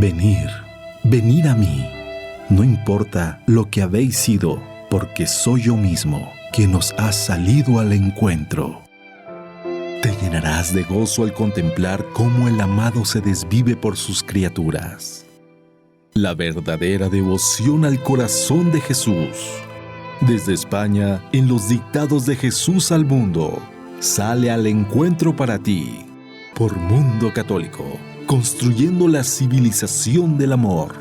Venid, venid a mí, no importa lo que habéis sido, porque soy yo mismo quien os ha salido al encuentro. Te llenarás de gozo al contemplar cómo el amado se desvive por sus criaturas. La verdadera devoción al corazón de Jesús. Desde España, en los dictados de Jesús al mundo, sale al encuentro para ti, por Mundo Católico, construyendo la civilización del amor.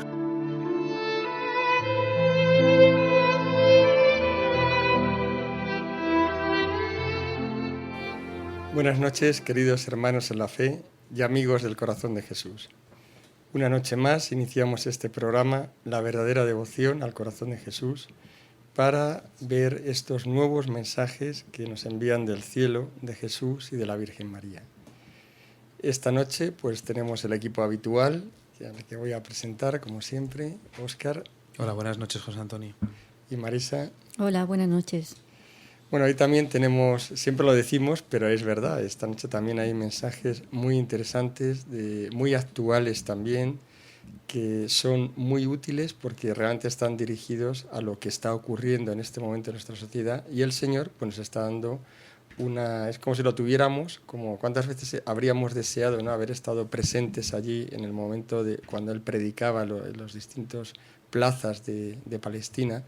Buenas noches, queridos hermanos en la fe y amigos del corazón de Jesús. Una noche más iniciamos este programa, La verdadera devoción al corazón de Jesús, para ver estos nuevos mensajes que nos envían del cielo, de Jesús y de la Virgen María. Esta noche pues tenemos el equipo habitual, al que voy a presentar como siempre, Óscar. Hola, buenas noches, José Antonio. Y Marisa. Hola, buenas noches. Bueno, hoy también tenemos, siempre lo decimos, pero es verdad, esta noche también hay mensajes muy interesantes, muy actuales también, que son muy útiles porque realmente están dirigidos a lo que está ocurriendo en este momento en nuestra sociedad, y el Señor pues, nos está dando es como si lo tuviéramos, como cuántas veces habríamos deseado, ¿no?, haber estado presentes allí en el momento de cuando Él predicaba en los distintos plazas de Palestina.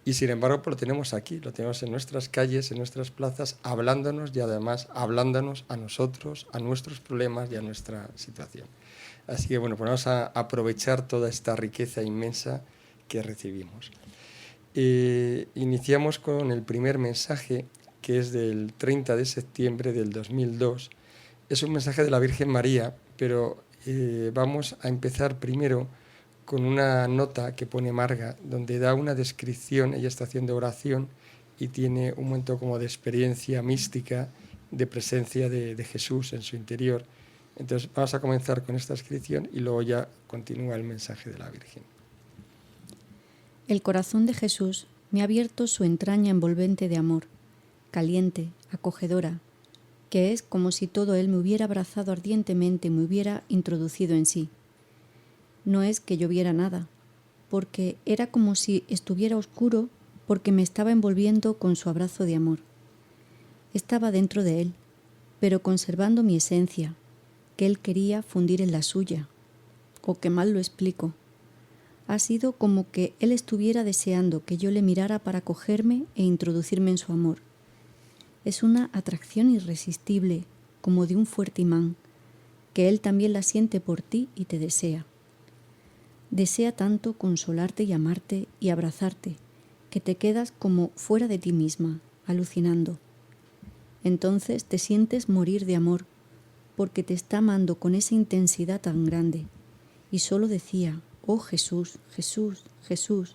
Y sin embargo, pues lo tenemos aquí, lo tenemos en nuestras calles, en nuestras plazas, hablándonos y además hablándonos a nosotros, a nuestros problemas y a nuestra situación. Así que bueno, pues vamos a aprovechar toda esta riqueza inmensa que recibimos. Iniciamos con el primer mensaje, que es del 30 de septiembre del 2002. Es un mensaje de la Virgen María, pero vamos a empezar primero con una nota que pone Marga, donde da una descripción, ella está haciendo oración y tiene un momento como de experiencia mística, de presencia de Jesús en su interior. Entonces vamos a comenzar con esta descripción y luego ya continúa el mensaje de la Virgen. El corazón de Jesús me ha abierto su entraña envolvente de amor, caliente, acogedora, que es como si todo él me hubiera abrazado ardientemente y me hubiera introducido en sí. No es que yo viera nada, porque era como si estuviera oscuro porque me estaba envolviendo con su abrazo de amor. Estaba dentro de él, pero conservando mi esencia, que él quería fundir en la suya. O que mal lo explico. Ha sido como que él estuviera deseando que yo le mirara para cogerme e introducirme en su amor. Es una atracción irresistible, como de un fuerte imán, que él también la siente por ti y te desea. Desea tanto consolarte y amarte y abrazarte, que te quedas como fuera de ti misma, alucinando. Entonces te sientes morir de amor, porque te está amando con esa intensidad tan grande. Y solo decía, oh Jesús, Jesús, Jesús,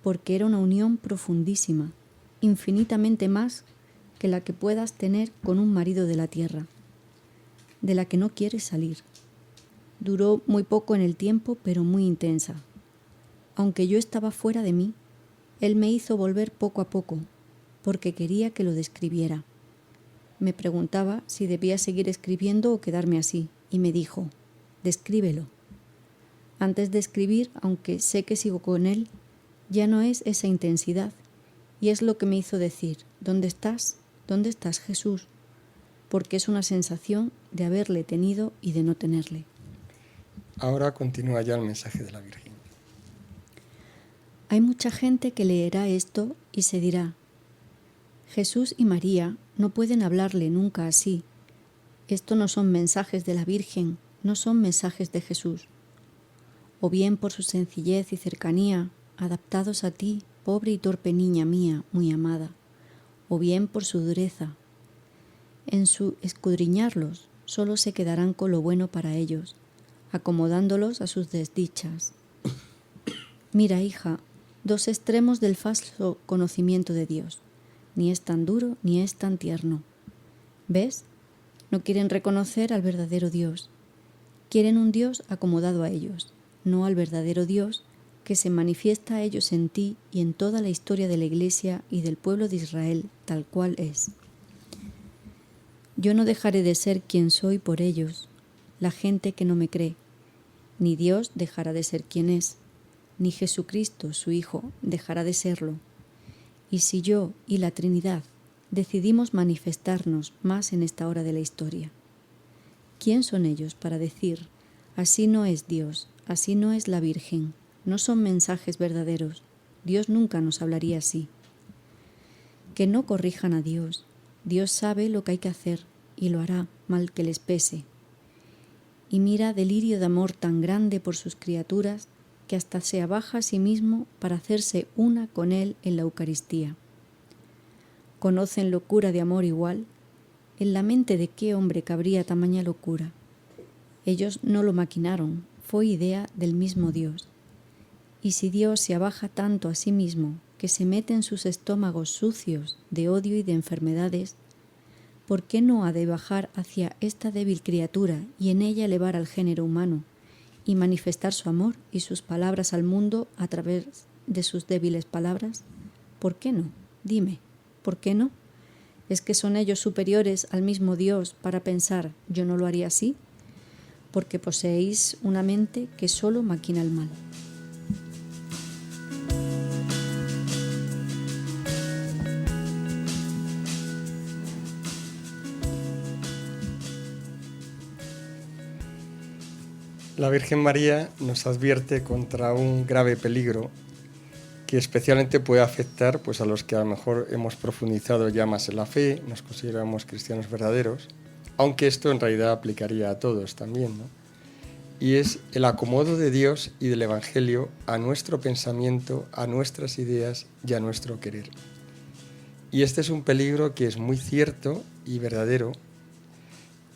porque era una unión profundísima, infinitamente más que la que puedas tener con un marido de la tierra, de la que no quieres salir. Duró muy poco en el tiempo, pero muy intensa. Aunque yo estaba fuera de mí, él me hizo volver poco a poco, porque quería que lo describiera. Me preguntaba si debía seguir escribiendo o quedarme así, y me dijo, descríbelo. Antes de escribir, aunque sé que sigo con él, ya no es esa intensidad, y es lo que me hizo decir, ¿dónde estás? ¿Dónde estás, Jesús? Porque es una sensación de haberle tenido y de no tenerle. Ahora continúa ya el mensaje de la Virgen. Hay mucha gente que leerá esto y se dirá, Jesús y María no pueden hablarle nunca así. Esto no son mensajes de la Virgen, no son mensajes de Jesús. O bien por su sencillez y cercanía, adaptados a ti, pobre y torpe niña mía, muy amada. O bien por su dureza. En su escudriñarlos, solo se quedarán con lo bueno para ellos, acomodándolos a sus desdichas. Mira, hija, dos extremos del falso conocimiento de Dios. Ni es tan duro ni es tan tierno. ¿Ves? No quieren reconocer al verdadero Dios. Quieren un Dios acomodado a ellos, no al verdadero Dios que se manifiesta a ellos en ti y en toda la historia de la Iglesia y del pueblo de Israel tal cual es. Yo no dejaré de ser quien soy por ellos, la gente que no me cree, ni Dios dejará de ser quien es, ni Jesucristo, su Hijo, dejará de serlo. Y si yo y la Trinidad decidimos manifestarnos más en esta hora de la historia, ¿quién son ellos para decir, así no es Dios, así no es la Virgen, no son mensajes verdaderos, Dios nunca nos hablaría así? Que no corrijan a Dios, Dios sabe lo que hay que hacer y lo hará, mal que les pese. Y mira delirio de amor tan grande por sus criaturas que hasta se abaja a sí mismo para hacerse una con Él en la Eucaristía. ¿Conocen locura de amor igual? ¿En la mente de qué hombre cabría tamaña locura? Ellos no lo maquinaron, fue idea del mismo Dios. Y si Dios se abaja tanto a sí mismo que se mete en sus estómagos sucios de odio y de enfermedades, ¿por qué no ha de bajar hacia esta débil criatura y en ella elevar al género humano y manifestar su amor y sus palabras al mundo a través de sus débiles palabras? ¿Por qué no? Dime, ¿por qué no? ¿Es que son ellos superiores al mismo Dios para pensar yo no lo haría así? Porque poseéis una mente que solo maquina el mal. La Virgen María nos advierte contra un grave peligro que especialmente puede afectar pues, a los que a lo mejor hemos profundizado ya más en la fe, nos consideramos cristianos verdaderos, aunque esto en realidad aplicaría a todos también, ¿no? Y es el acomodo de Dios y del Evangelio a nuestro pensamiento, a nuestras ideas y a nuestro querer. Y este es un peligro que es muy cierto y verdadero,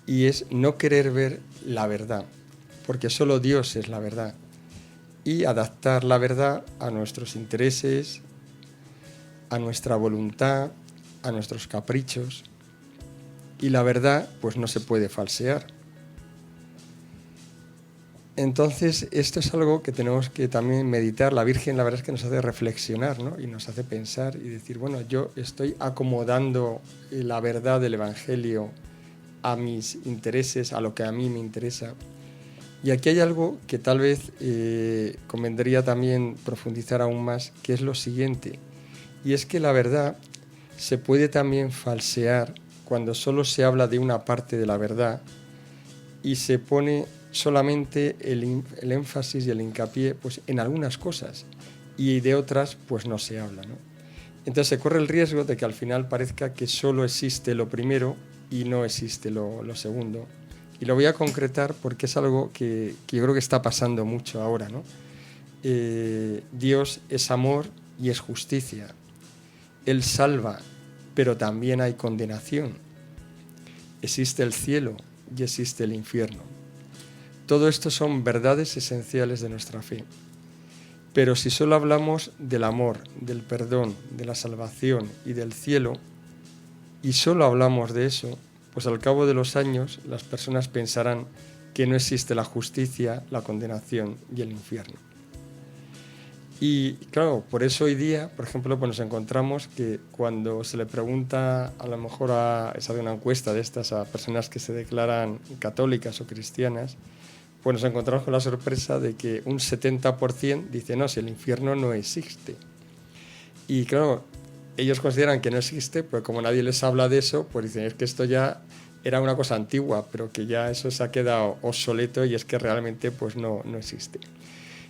y es no querer ver la verdad, porque solo Dios es la verdad, y adaptar la verdad a nuestros intereses, a nuestra voluntad, a nuestros caprichos, y la verdad pues no se puede falsear. Entonces esto es algo que tenemos que también meditar. La Virgen la verdad es que nos hace reflexionar, ¿no? Y nos hace pensar y decir, bueno, yo estoy acomodando la verdad del Evangelio a mis intereses, a lo que a mí me interesa. Y aquí hay algo que tal vez convendría también profundizar aún más, que es lo siguiente, y es que la verdad se puede también falsear cuando solo se habla de una parte de la verdad y se pone solamente el énfasis y el hincapié pues, en algunas cosas y de otras pues no se habla, ¿no? Entonces se corre el riesgo de que al final parezca que solo existe lo primero y no existe lo segundo. Y lo voy a concretar porque es algo que yo creo que está pasando mucho ahora, ¿no? Dios es amor y es justicia. Él salva, pero también hay condenación. Existe el cielo y existe el infierno. Todo esto son verdades esenciales de nuestra fe. Pero si solo hablamos del amor, del perdón, de la salvación y del cielo, y solo hablamos de eso, pues al cabo de los años las personas pensarán que no existe la justicia, la condenación y el infierno. Y claro, por eso hoy día, por ejemplo, pues nos encontramos que cuando se le pregunta, a lo mejor se hace una encuesta de estas a personas que se declaran católicas o cristianas, pues nos encontramos con la sorpresa de que un 70% dice, no, si el infierno no existe. Y claro, ellos consideran que no existe, pues como nadie les habla de eso, pues dicen, es que esto ya era una cosa antigua, pero que ya eso se ha quedado obsoleto y es que realmente pues no existe.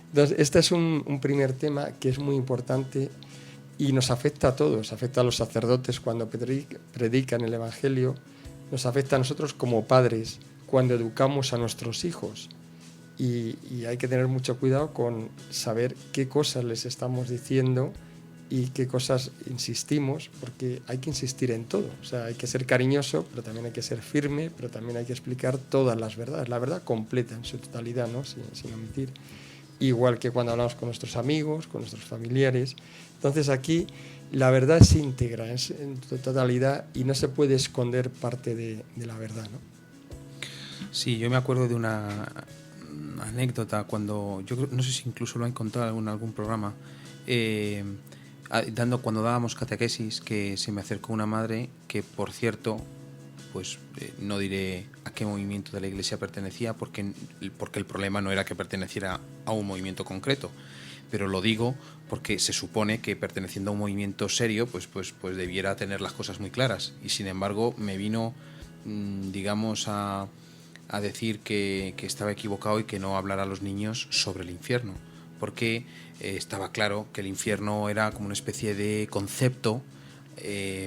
Entonces, este es un primer tema que es muy importante y nos afecta a todos, afecta a los sacerdotes cuando predican el Evangelio, nos afecta a nosotros como padres cuando educamos a nuestros hijos. Y hay que tener mucho cuidado con saber qué cosas les estamos diciendo y qué cosas insistimos, porque hay que insistir en todo. O sea, hay que ser cariñoso, pero también hay que ser firme, pero también hay que explicar todas las verdades, la verdad completa en su totalidad, ¿no? Sin omitir. Igual que cuando hablamos con nuestros amigos, con nuestros familiares. Entonces aquí la verdad es íntegra, es en su totalidad y no se puede esconder parte de la verdad, ¿no? Sí, yo me acuerdo de una anécdota cuando, no sé si incluso lo han contado en algún programa, cuando dábamos catequesis, que se me acercó una madre que, por cierto, pues no diré a qué movimiento de la Iglesia pertenecía, porque el problema no era que perteneciera a un movimiento concreto, pero lo digo porque se supone que perteneciendo a un movimiento serio, pues debiera tener las cosas muy claras, y sin embargo me vino, digamos, a decir que estaba equivocado y que no hablara a los niños sobre el infierno, porque estaba claro que el infierno era como una especie de concepto,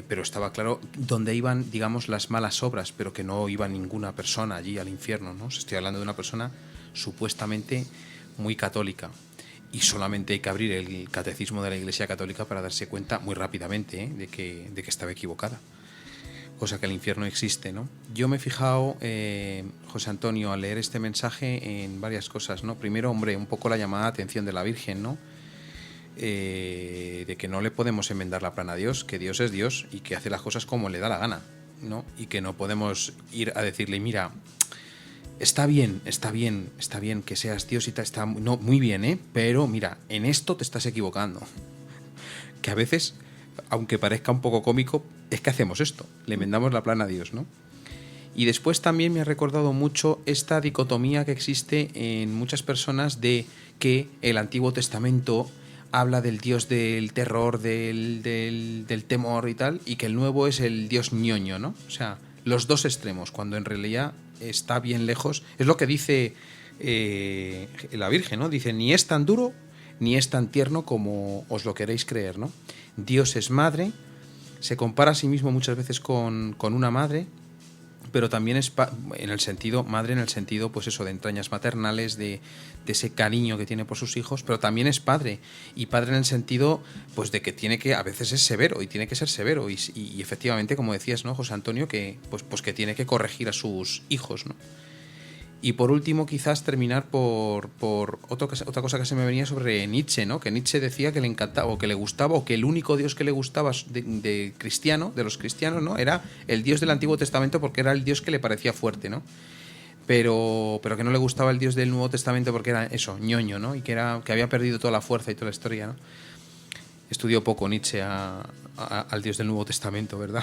pero estaba claro dónde iban, digamos, las malas obras, pero que no iba ninguna persona allí al infierno, ¿no? Estoy hablando de una persona supuestamente muy católica, y solamente hay que abrir el catecismo de la Iglesia Católica para darse cuenta muy rápidamente, de que estaba equivocada, cosa que el infierno existe, ¿no? Yo me he fijado, José Antonio, al leer este mensaje, en varias cosas, ¿no? Primero, hombre, un poco la llamada de atención de la Virgen, ¿no? De que no le podemos enmendar la plana a Dios, que Dios es Dios y que hace las cosas como le da la gana, ¿no? Y que no podemos ir a decirle, mira, está bien que seas Dios y está muy bien, pero mira, en esto te estás equivocando. Que a veces, aunque parezca un poco cómico, es que hacemos esto, le enmendamos la plana a Dios, ¿no? Y después también me ha recordado mucho esta dicotomía que existe en muchas personas de que el Antiguo Testamento habla del Dios del terror, del temor y tal, y que el Nuevo es el Dios ñoño, ¿no? O sea, los dos extremos, cuando en realidad está bien lejos. Es lo que dice la Virgen, ¿no? Dice, ni es tan duro ni es tan tierno como os lo queréis creer, ¿no? Dios es madre, se compara a sí mismo muchas veces con una madre, pero también es en el sentido, madre en el sentido, pues eso, de entrañas maternales, de ese cariño que tiene por sus hijos, pero también es padre, y padre en el sentido, pues de que tiene que, a veces es severo, y tiene que ser severo, y efectivamente, como decías, ¿no, José Antonio, que pues que tiene que corregir a sus hijos, ¿no? Y por último, quizás terminar por otra cosa que se me venía sobre Nietzsche, ¿no? Que Nietzsche decía que le encantaba, o que le gustaba, o que el único Dios que le gustaba de cristiano, de los cristianos, ¿no? Era el Dios del Antiguo Testamento, porque era el Dios que le parecía fuerte, ¿no? Pero que no le gustaba el Dios del Nuevo Testamento porque era eso, ñoño, ¿no? Y que había perdido toda la fuerza y toda la historia, ¿no? Estudió poco Nietzsche al Dios del Nuevo Testamento, ¿verdad?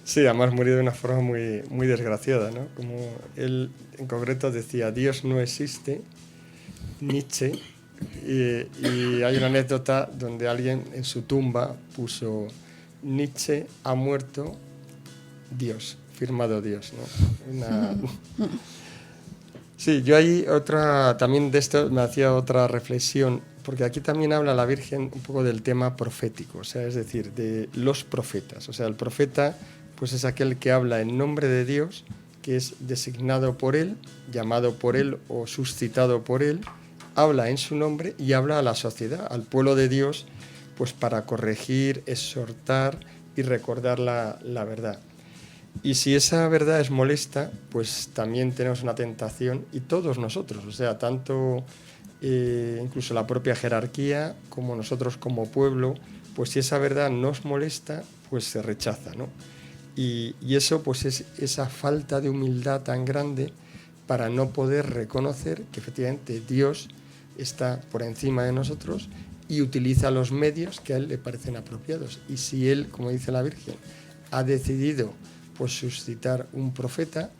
Sí, además murió de una forma muy, muy desgraciada, ¿no? Como él en concreto decía, Dios no existe, Nietzsche, y hay una anécdota donde alguien en su tumba puso, Nietzsche ha muerto, Dios, firmado Dios, ¿no? Sí, yo ahí también de esto me hacía otra reflexión, porque aquí también habla la Virgen un poco del tema profético, o sea, es decir, de los profetas, o sea, el profeta pues es aquel que habla en nombre de Dios, que es designado por Él, llamado por Él o suscitado por Él, habla en su nombre y habla a la sociedad, al pueblo de Dios, pues para corregir, exhortar y recordar la verdad. Y si esa verdad es molesta, pues también tenemos una tentación, y todos nosotros, o sea, tanto incluso la propia jerarquía como nosotros como pueblo, pues si esa verdad nos molesta, pues se rechaza, ¿no? Y eso pues es esa falta de humildad tan grande para no poder reconocer que efectivamente Dios está por encima de nosotros y utiliza los medios que a Él le parecen apropiados. Y si Él, como dice la Virgen, ha decidido pues suscitar un profeta,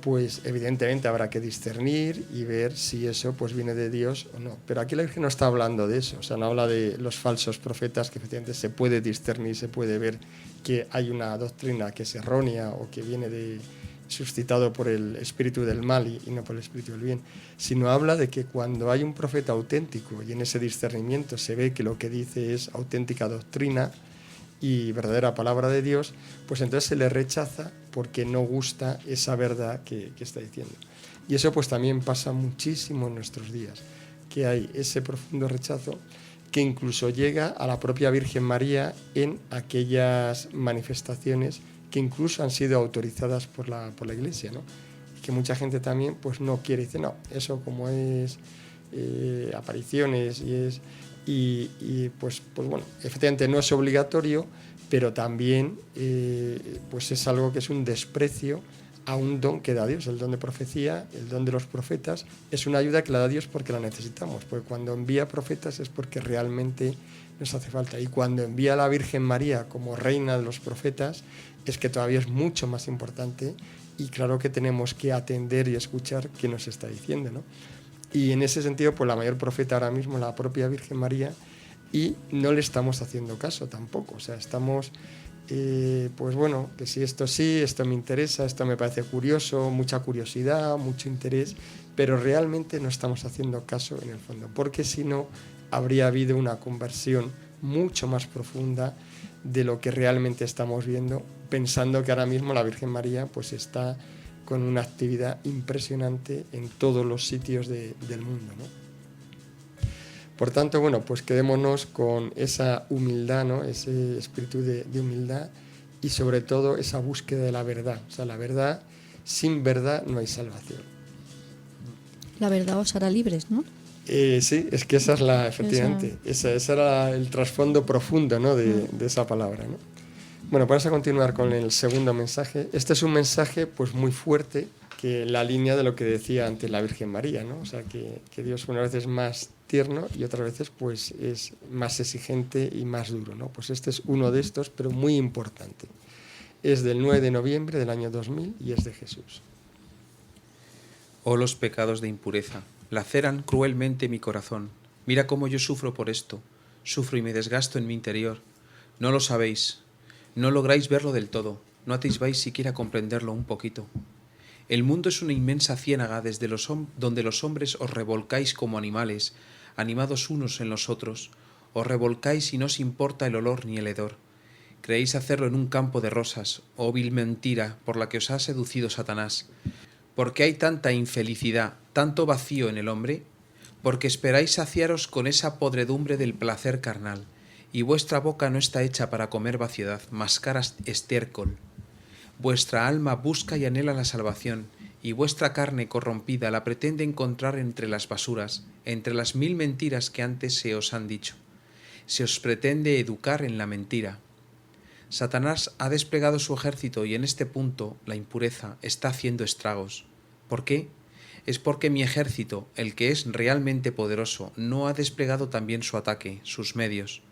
pues evidentemente habrá que discernir y ver si eso pues viene de Dios o no. Pero aquí la Virgen no está hablando de eso, o sea, no habla de los falsos profetas, que efectivamente se puede discernir, se puede ver que hay una doctrina que es errónea o que viene suscitado por el espíritu del mal y no por el espíritu del bien, sino habla de que cuando hay un profeta auténtico y en ese discernimiento se ve que lo que dice es auténtica doctrina y verdadera palabra de Dios, pues entonces se le rechaza porque no gusta esa verdad que está diciendo. Y eso pues también pasa muchísimo en nuestros días, que hay ese profundo rechazo que incluso llega a la propia Virgen María en aquellas manifestaciones que incluso han sido autorizadas por la Iglesia, ¿no? Que mucha gente también pues no quiere, dice, no, eso como es apariciones y pues bueno, efectivamente no es obligatorio, pero también pues es algo que es un desprecio a un don que da Dios, el don de profecía, el don de los profetas. Es una ayuda que la da Dios porque la necesitamos, porque cuando envía profetas es porque realmente nos hace falta. Y cuando envía a la Virgen María como reina de los profetas, es que todavía es mucho más importante, y claro que tenemos que atender y escuchar qué nos está diciendo, ¿no? Y en ese sentido, pues la mayor profeta ahora mismo, la propia Virgen María, y no le estamos haciendo caso tampoco. O sea, estamos, pues bueno, que si esto sí, esto me interesa, esto me parece curioso, mucha curiosidad, mucho interés, pero realmente no estamos haciendo caso en el fondo, porque si no, habría habido una conversión mucho más profunda de lo que realmente estamos viendo, pensando que ahora mismo la Virgen María pues está con una actividad impresionante en todos los sitios del mundo, ¿no? Por tanto, bueno, pues quedémonos con esa humildad, ¿no? Ese espíritu de humildad, y sobre todo esa búsqueda de la verdad. O sea, la verdad, sin verdad no hay salvación. La verdad os hará libres, ¿no? Sí, es que esa es efectivamente, ese era el trasfondo profundo, ¿no? de esa palabra, ¿no? Bueno, vamos a continuar con el segundo mensaje. Este es un mensaje pues muy fuerte, que la línea de lo que decía antes la Virgen María, ¿no? O sea, que Dios unas veces es más tierno y otras veces pues es más exigente y más duro, ¿no? Pues este es uno de estos, pero muy importante. Es del 9 de noviembre del año 2000 y es de Jesús. Oh, los pecados de impureza, laceran cruelmente mi corazón. Mira cómo yo sufro por esto, sufro y me desgasto en mi interior. No lo sabéis, no lográis verlo del todo, no atisbáis siquiera a comprenderlo un poquito. El mundo es una inmensa ciénaga desde donde los hombres os revolcáis como animales, animados unos en los otros. Os revolcáis y no os importa el olor ni el hedor. Creéis hacerlo en un campo de rosas, oh vil mentira por la que os ha seducido Satanás. ¿Por qué hay tanta infelicidad, tanto vacío en el hombre? Porque esperáis saciaros con esa podredumbre del placer carnal, y vuestra boca no está hecha para comer vaciedad, mascar estiércol. Vuestra alma busca y anhela la salvación, y vuestra carne corrompida la pretende encontrar entre las basuras, entre las 1000 mentiras que antes se os han dicho. Se os pretende educar en la mentira. Satanás ha desplegado su ejército y en este punto la impureza está haciendo estragos. ¿Por qué? Es porque mi ejército, el que es realmente poderoso, no ha desplegado también su ataque, sus medios.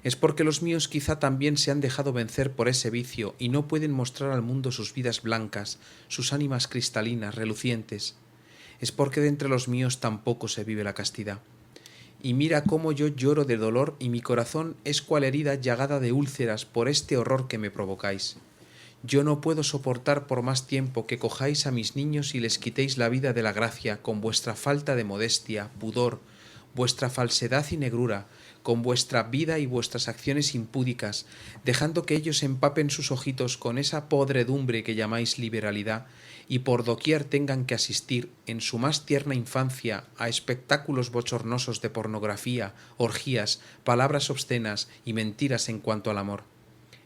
Es porque los míos quizá también se han dejado vencer por ese vicio y no pueden mostrar al mundo sus vidas blancas, sus ánimas cristalinas, relucientes. Es porque de entre los míos tampoco se vive la castidad. Y mira cómo yo lloro de dolor y mi corazón es cual herida llagada de úlceras por este horror que me provocáis. Yo no puedo soportar por más tiempo que cojáis a mis niños y les quitéis la vida de la gracia con vuestra falta de modestia, pudor, vuestra falsedad y negrura, con vuestra vida y vuestras acciones impúdicas, dejando que ellos empapen sus ojitos con esa podredumbre que llamáis liberalidad, y por doquier tengan que asistir, en su más tierna infancia, a espectáculos bochornosos de pornografía, orgías, palabras obscenas y mentiras en cuanto al amor.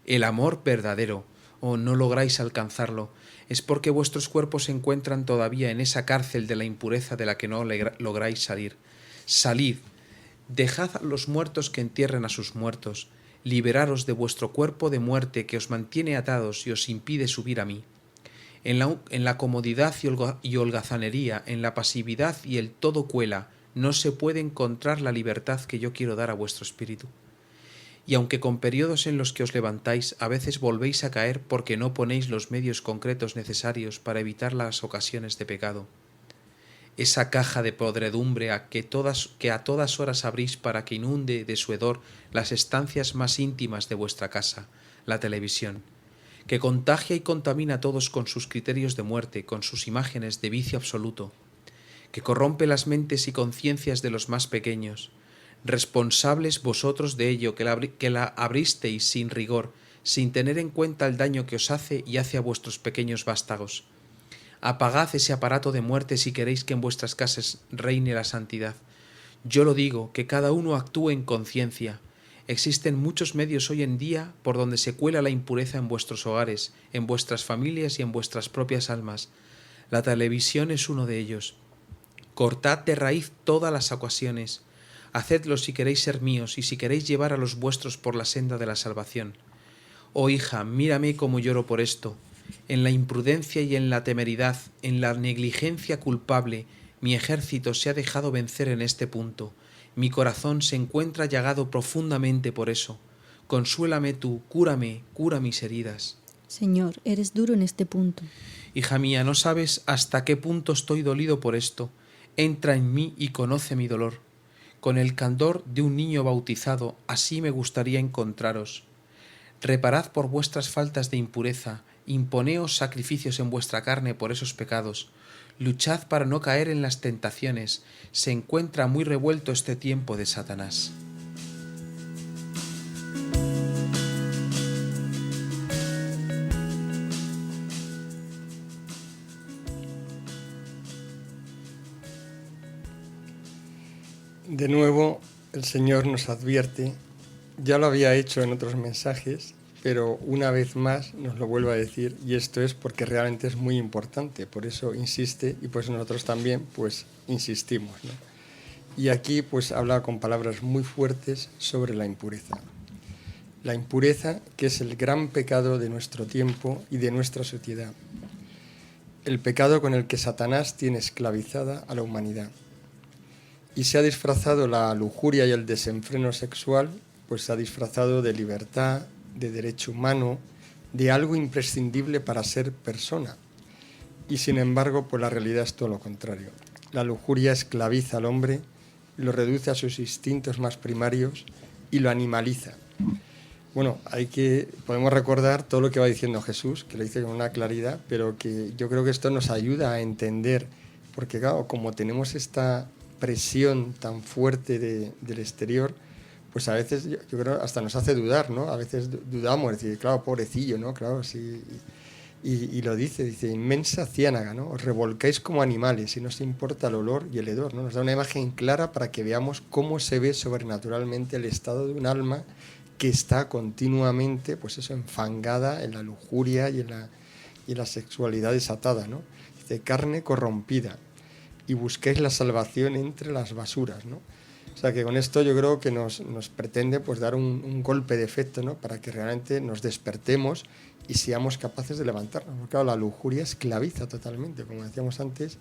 El amor verdadero, oh, no lográis alcanzarlo, es porque vuestros cuerpos se encuentran todavía en esa cárcel de la impureza de la que no lográis salir. Salid, dejad a los muertos que entierren a sus muertos, liberaros de vuestro cuerpo de muerte que os mantiene atados y os impide subir a mí. En la comodidad y holgazanería, en la pasividad y el todo cuela, no se puede encontrar la libertad que yo quiero dar a vuestro espíritu. Y aunque con periodos en los que os levantáis, a veces volvéis a caer porque no ponéis los medios concretos necesarios para evitar las ocasiones de pecado. Esa caja de podredumbre que a todas horas abrís para que inunde de su hedor las estancias más íntimas de vuestra casa, la televisión, que contagia y contamina a todos con sus criterios de muerte, con sus imágenes de vicio absoluto, que corrompe las mentes y conciencias de los más pequeños, responsables vosotros de ello, que la abristeis sin rigor, sin tener en cuenta el daño que os hace y hace a vuestros pequeños vástagos. Apagad ese aparato de muerte si queréis que en vuestras casas reine la santidad. Yo lo digo, que cada uno actúe en conciencia. Existen muchos medios hoy en día por donde se cuela la impureza en vuestros hogares, en vuestras familias y en vuestras propias almas. La televisión es uno de ellos. Cortad de raíz todas las ocasiones. Hacedlo si queréis ser míos y si queréis llevar a los vuestros por la senda de la salvación. Oh hija, mírame cómo lloro por esto. En la imprudencia y en la temeridad, en la negligencia culpable, mi ejército se ha dejado vencer en este punto. Mi corazón se encuentra llagado profundamente por eso. Consuélame tú, cúrame, cura mis heridas. Señor, eres duro en este punto. Hija mía, no sabes hasta qué punto estoy dolido por esto. Entra en mí y conoce mi dolor. Con el candor de un niño bautizado, así me gustaría encontraros. Reparad por vuestras faltas de impureza, imponeos sacrificios en vuestra carne por esos pecados. Luchad para no caer en las tentaciones. Se encuentra muy revuelto este tiempo de Satanás. De nuevo, el Señor nos advierte, ya lo había hecho en otros mensajes, pero una vez más nos lo vuelve a decir, y esto es porque realmente es muy importante, por eso insiste y pues nosotros también pues insistimos, ¿no? Y aquí pues habla con palabras muy fuertes sobre la impureza. La impureza, que es el gran pecado de nuestro tiempo y de nuestra sociedad. El pecado con el que Satanás tiene esclavizada a la humanidad. Y se ha disfrazado la lujuria y el desenfreno sexual, pues se ha disfrazado de libertad, de derecho humano, de algo imprescindible para ser persona. Y sin embargo, pues la realidad es todo lo contrario. La lujuria esclaviza al hombre, lo reduce a sus instintos más primarios y lo animaliza. Bueno, podemos recordar todo lo que va diciendo Jesús, que lo dice con una claridad, pero que yo creo que esto nos ayuda a entender, porque claro, como tenemos esta presión tan fuerte del exterior, pues a veces yo creo hasta nos hace dudar, ¿no? A veces dudamos, decir, claro, pobrecillo, ¿no? Claro, sí. Y lo dice, inmensa ciénaga, ¿no? Os revolcáis como animales y no os importa el olor y el hedor, ¿no? Nos da una imagen clara para que veamos cómo se ve sobrenaturalmente el estado de un alma que está continuamente, pues eso, enfangada en la lujuria y en la sexualidad desatada, ¿no? Dice, carne corrompida, y busquéis la salvación entre las basuras, ¿no? O sea que con esto yo creo que nos pretende pues dar un golpe de efecto, ¿no? Para que realmente nos despertemos y seamos capaces de levantarnos. Porque claro, la lujuria esclaviza totalmente, como decíamos antes,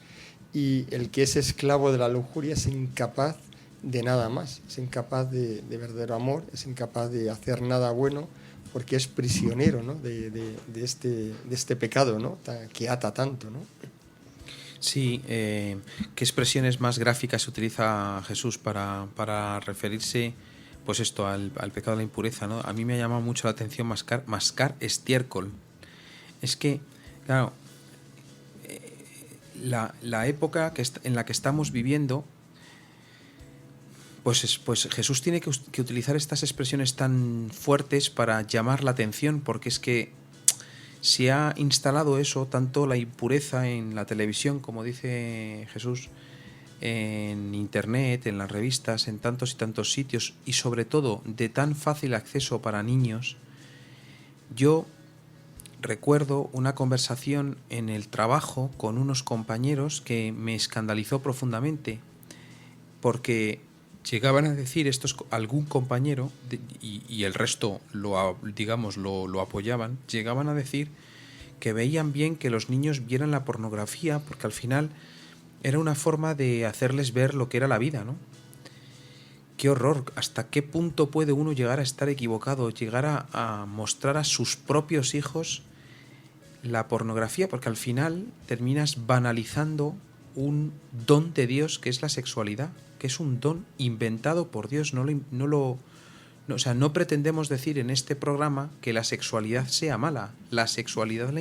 y el que es esclavo de la lujuria es incapaz de nada más, es incapaz de verdadero amor, es incapaz de hacer nada bueno, porque es prisionero, ¿no? de este pecado, ¿no? Que ata tanto, ¿no? Sí, ¿qué expresiones más gráficas utiliza Jesús para referirse, pues esto, al pecado de la impureza, ¿no? A mí me ha llamado mucho la atención mascar estiércol. Es que, claro, la época en la que estamos viviendo, pues Jesús tiene que utilizar estas expresiones tan fuertes para llamar la atención, porque es que se ha instalado eso, tanto la impureza en la televisión, como dice Jesús, en internet, en las revistas, en tantos y tantos sitios, y sobre todo de tan fácil acceso para niños. Yo recuerdo una conversación en el trabajo con unos compañeros que me escandalizó profundamente, porque llegaban a decir algún compañero, y el resto lo apoyaban, llegaban a decir que veían bien que los niños vieran la pornografía, porque al final era una forma de hacerles ver lo que era la vida, ¿no? Qué horror, hasta qué punto puede uno llegar a estar equivocado, llegar a mostrar a sus propios hijos la pornografía, porque al final terminas banalizando un don de Dios que es la sexualidad, que es un don inventado por Dios. No pretendemos decir en este programa que la sexualidad sea mala. La sexualidad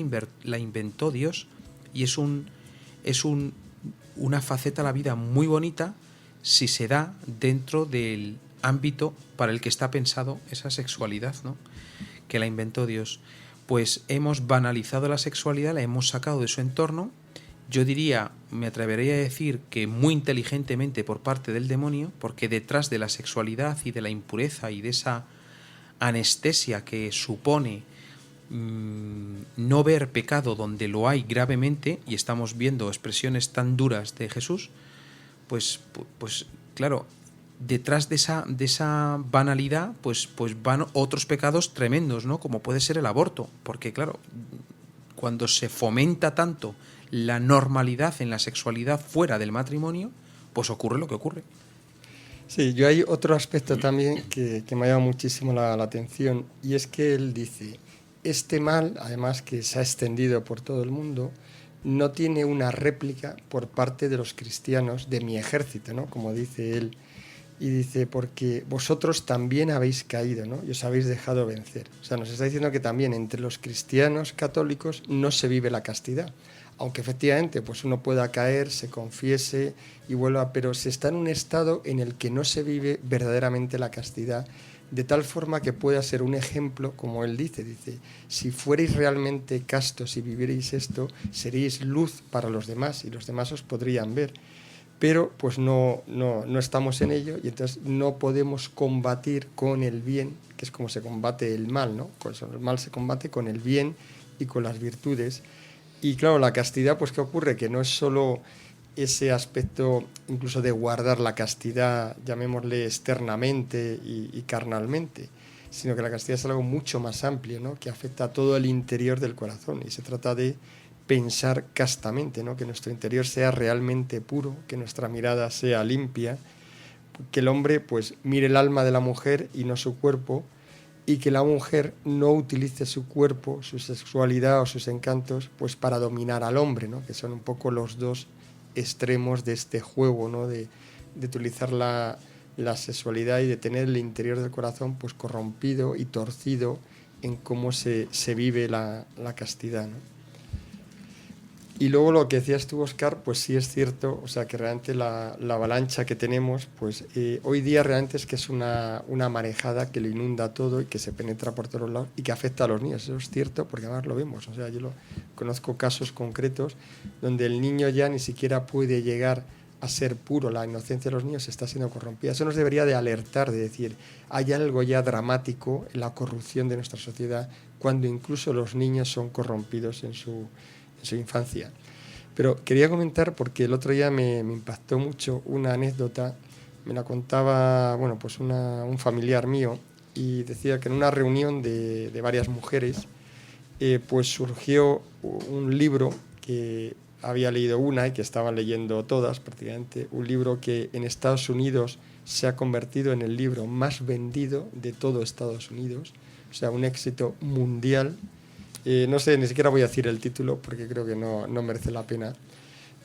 la inventó Dios y es una faceta de la vida muy bonita si se da dentro del ámbito para el que está pensado esa sexualidad, ¿no? Que la inventó Dios. Pues hemos banalizado la sexualidad, la hemos sacado de su entorno. Yo diría, me atrevería a decir que muy inteligentemente por parte del demonio, porque detrás de la sexualidad y de la impureza y de esa anestesia que supone no ver pecado donde lo hay gravemente, y estamos viendo expresiones tan duras de Jesús, pues claro, detrás de esa banalidad pues van otros pecados tremendos, ¿no? Como puede ser el aborto, porque claro, cuando se fomenta tanto la normalidad en la sexualidad fuera del matrimonio, pues ocurre lo que ocurre. Sí, yo hay otro aspecto también que me ha llamado muchísimo la atención, y es que él dice, este mal, además que se ha extendido por todo el mundo, no tiene una réplica por parte de los cristianos de mi ejército, ¿no? Como dice él, y dice, porque vosotros también habéis caído, ¿no? Y os habéis dejado vencer. O sea, nos está diciendo que también entre los cristianos católicos no se vive la castidad. Aunque efectivamente pues uno pueda caer, se confiese y vuelva, pero se está en un estado en el que no se vive verdaderamente la castidad, de tal forma que pueda ser un ejemplo, como él dice, si fuerais realmente castos y vivierais esto, seríais luz para los demás y los demás os podrían ver. Pero pues no estamos en ello y entonces no podemos combatir con el bien, que es como se combate el mal, ¿no? El mal se combate con el bien y con las virtudes. Y claro, la castidad, pues ¿qué ocurre? Que no es solo ese aspecto incluso de guardar la castidad, llamémosle externamente y carnalmente, sino que la castidad es algo mucho más amplio, ¿no? Que afecta a todo el interior del corazón y se trata de pensar castamente, ¿no? Que nuestro interior sea realmente puro, que nuestra mirada sea limpia, que el hombre pues mire el alma de la mujer y no su cuerpo, y que la mujer no utilice su cuerpo, su sexualidad o sus encantos pues para dominar al hombre, ¿no? Que son un poco los dos extremos de este juego, ¿no? de utilizar la sexualidad y de tener el interior del corazón pues corrompido y torcido en cómo se vive la castidad, ¿no? Y luego lo que decías tú, Óscar, pues sí es cierto, o sea que realmente la avalancha que tenemos, pues hoy día realmente es que es una marejada que lo inunda todo y que se penetra por todos lados y que afecta a los niños. Eso es cierto porque además lo vemos, o sea, conozco casos concretos donde el niño ya ni siquiera puede llegar a ser puro, la inocencia de los niños está siendo corrompida. Eso nos debería de alertar, de decir, hay algo ya dramático en la corrupción de nuestra sociedad cuando incluso los niños son corrompidos en su infancia. Pero quería comentar, porque el otro día me impactó mucho una anécdota, me la contaba pues un familiar mío, y decía que en una reunión de varias mujeres pues surgió un libro que había leído una y que estaban leyendo todas prácticamente, un libro que en Estados Unidos se ha convertido en el libro más vendido de todo Estados Unidos, o sea, un éxito mundial. No sé, ni siquiera voy a decir el título porque creo que no merece la pena.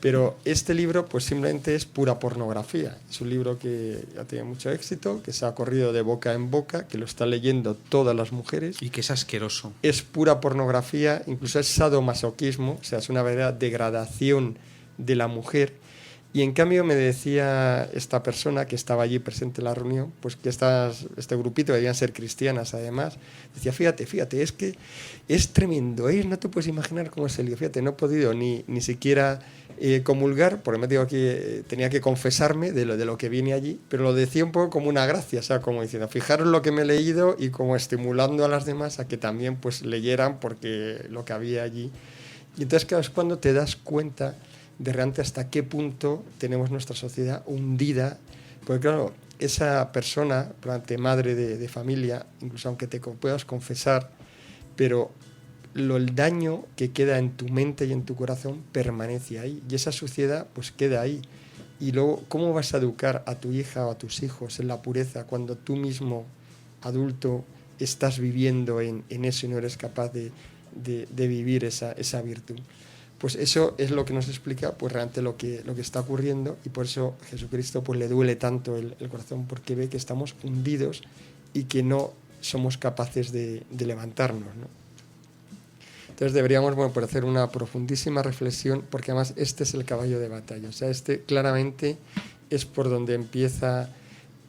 Pero este libro pues simplemente es pura pornografía. Es un libro que ya tiene mucho éxito, que se ha corrido de boca en boca, que lo están leyendo todas las mujeres. Y que es asqueroso. Es pura pornografía, incluso es sadomasoquismo, o sea, es una verdadera degradación de la mujer. Y en cambio me decía esta persona que estaba allí presente en la reunión, pues que este grupito, que debían ser cristianas además, decía, fíjate, es que es tremendo, no te puedes imaginar cómo es el lío, fíjate, no he podido ni siquiera comulgar, porque me digo que tenía que confesarme de lo que viene allí, pero lo decía un poco como una gracia, o sea, como diciendo, fijaros lo que me he leído y como estimulando a las demás a que también pues leyeran porque lo que había allí. Y entonces, claro, es cuando te das cuenta de realmente hasta qué punto tenemos nuestra sociedad hundida, porque claro, esa persona, madre de familia, incluso aunque te puedas confesar, pero el daño que queda en tu mente y en tu corazón permanece ahí, y esa suciedad pues queda ahí. Y luego, ¿cómo vas a educar a tu hija o a tus hijos en la pureza cuando tú mismo, adulto, estás viviendo en eso y no eres capaz de vivir esa virtud? Pues eso es lo que nos explica pues realmente lo que está ocurriendo, y por eso Jesucristo pues le duele tanto el corazón, porque ve que estamos hundidos y que no somos capaces de levantarnos, ¿no? Entonces deberíamos por hacer una profundísima reflexión, porque además este es el caballo de batalla, o sea, este claramente es por donde empieza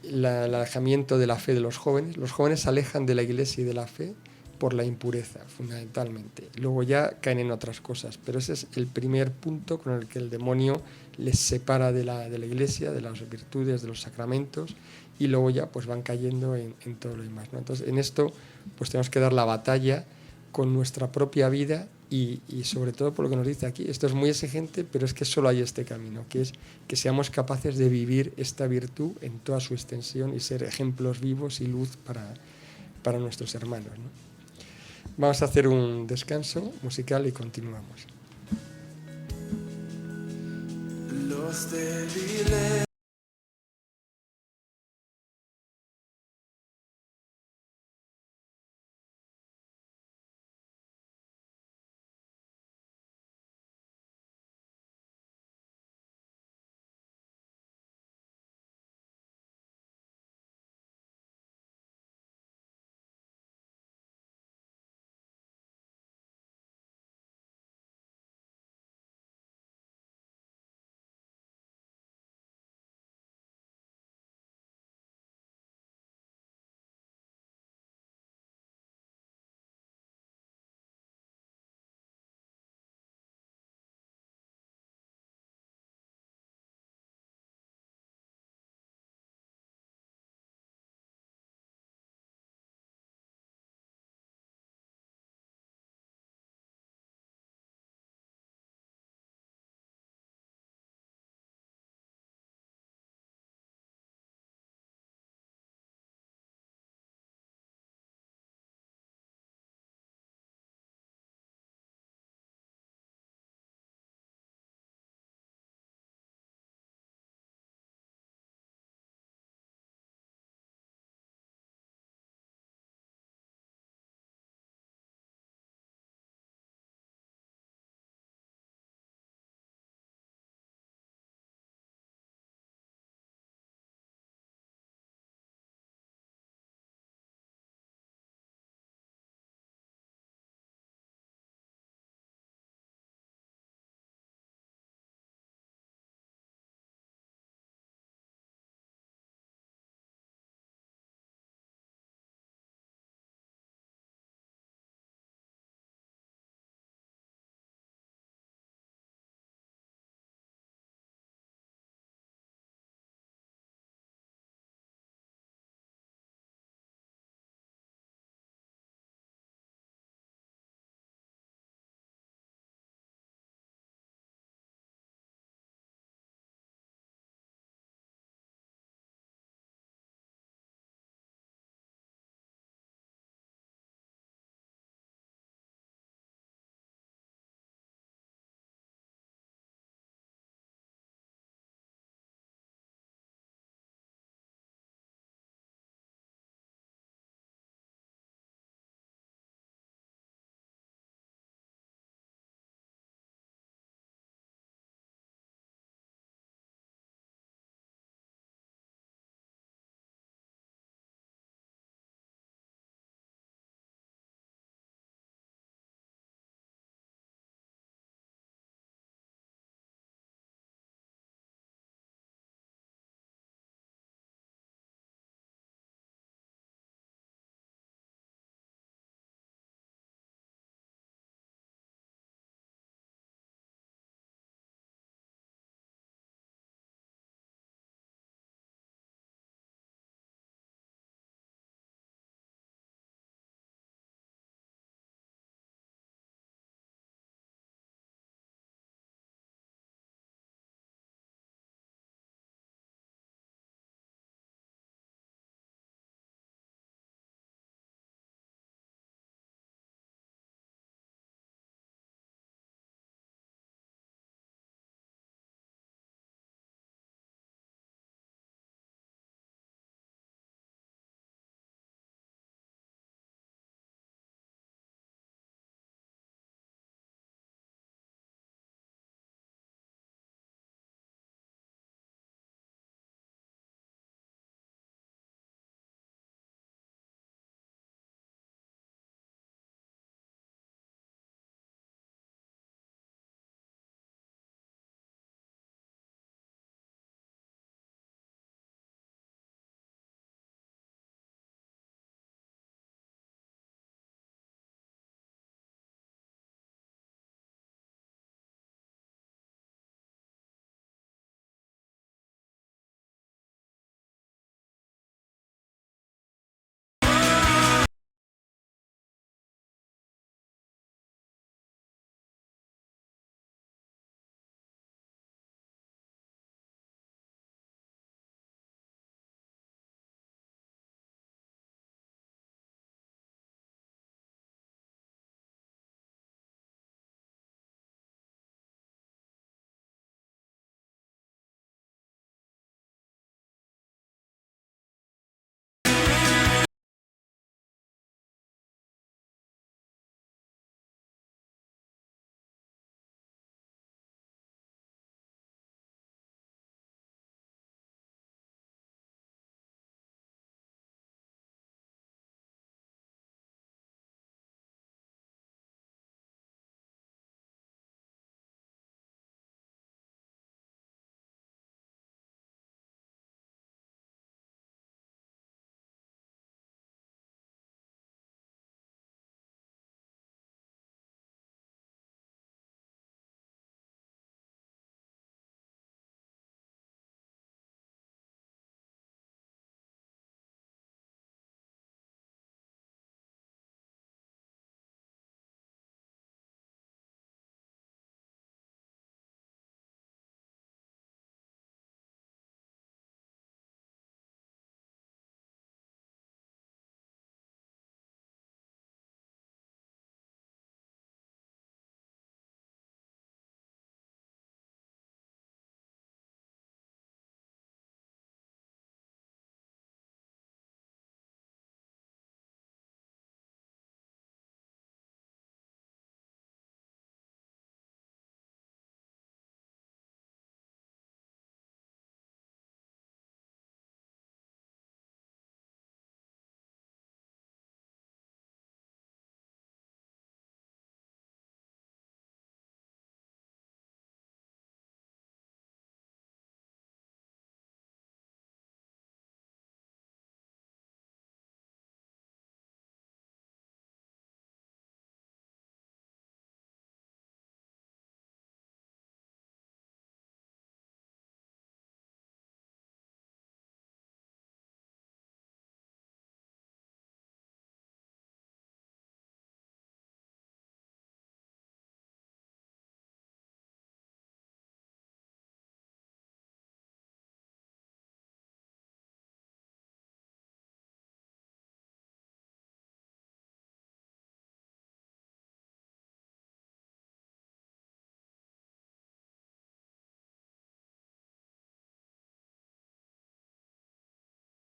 el alejamiento de la fe de los jóvenes. Los jóvenes se alejan de la Iglesia y de la fe por la impureza, fundamentalmente. Luego ya caen en otras cosas, pero ese es el primer punto con el que el demonio les separa de la Iglesia, de las virtudes, de los sacramentos, y luego ya pues van cayendo en todo lo demás, ¿no? Entonces, en esto pues tenemos que dar la batalla con nuestra propia vida y sobre todo por lo que nos dice aquí. Esto es muy exigente, pero es que solo hay este camino, que es que seamos capaces de vivir esta virtud en toda su extensión y ser ejemplos vivos y luz para nuestros hermanos, ¿no? Vamos a hacer un descanso musical y continuamos. Los débiles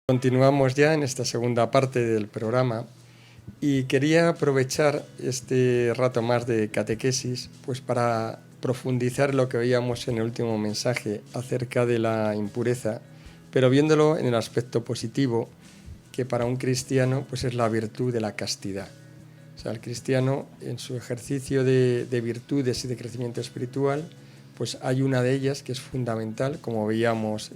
Continuamos ya en esta segunda parte del programa y quería aprovechar este rato más de catequesis pues para profundizar lo que veíamos en el último mensaje acerca de la impureza, pero viéndolo en el aspecto positivo, que para un cristiano pues es la virtud de la castidad. O sea, el cristiano en su ejercicio de virtudes y de crecimiento espiritual, pues hay una de ellas que es fundamental, como veíamos